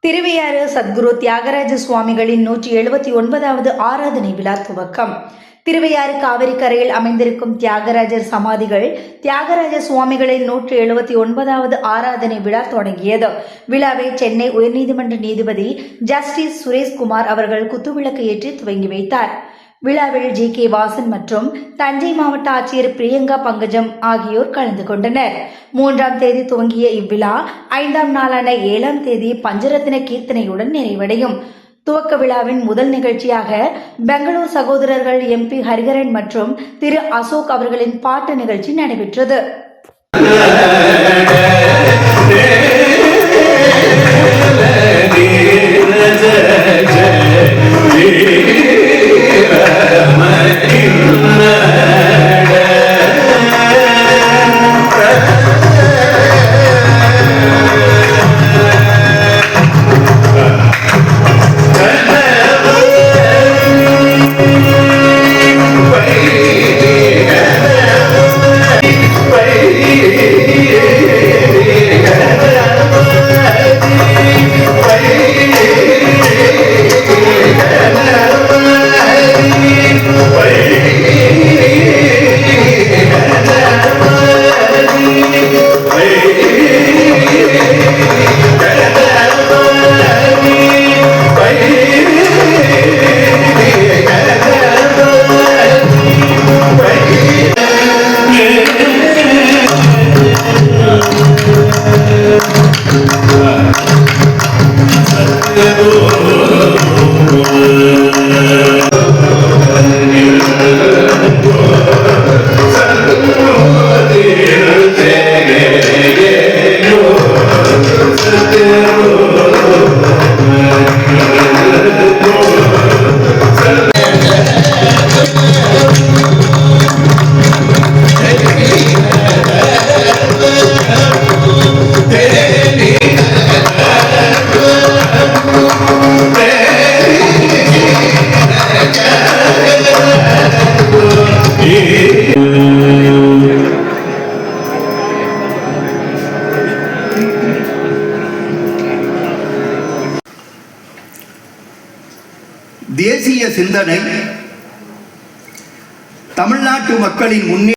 திருவையாறு சத்குரு தியாகராஜ சுவாமிகளின் 179வது ஆராதனை விழா துவக்கம். திருவையாறு காவிரி கரையில் அமைந்திருக்கும் தியாகராஜர் சமாதிகள் தியாகராஜ சுவாமிகளின் 179வது ஆராதனை விழா தொடங்கியது. விழாவை சென்னை உயர்நீதிமன்ற நீதிபதி ஜஸ்டிஸ் சுரேஷ்குமார் அவர்கள் குத்துவிளக்கு ஏற்றி துவங்கி வைத்தார். விழாவில் ஜி.கே. வாசன் மற்றும் தஞ்சை மாவட்ட ஆட்சியர் பிரியங்கா பங்கஜம் ஆகியோர் கலந்து கொண்டனர். 3ஆம் தேதி துவங்கிய இவ்விழா 5ஆம் நாளான 7ஆம் தேதி பஞ்சரத்ன கீர்த்தனையுடன் நிறைவடையும். துவக்க விழாவின் முதல் நிகழ்ச்சியாக பெங்களூர் சகோதரர்கள் எம்பி ஹரிகரன் மற்றும் திரு அசோக் அவர்களின் பாட்டு நிகழ்ச்சி நடைபெற்றது. தேசிய சிந்தனை தமிழ்நாட்டு மக்களின் முன்னே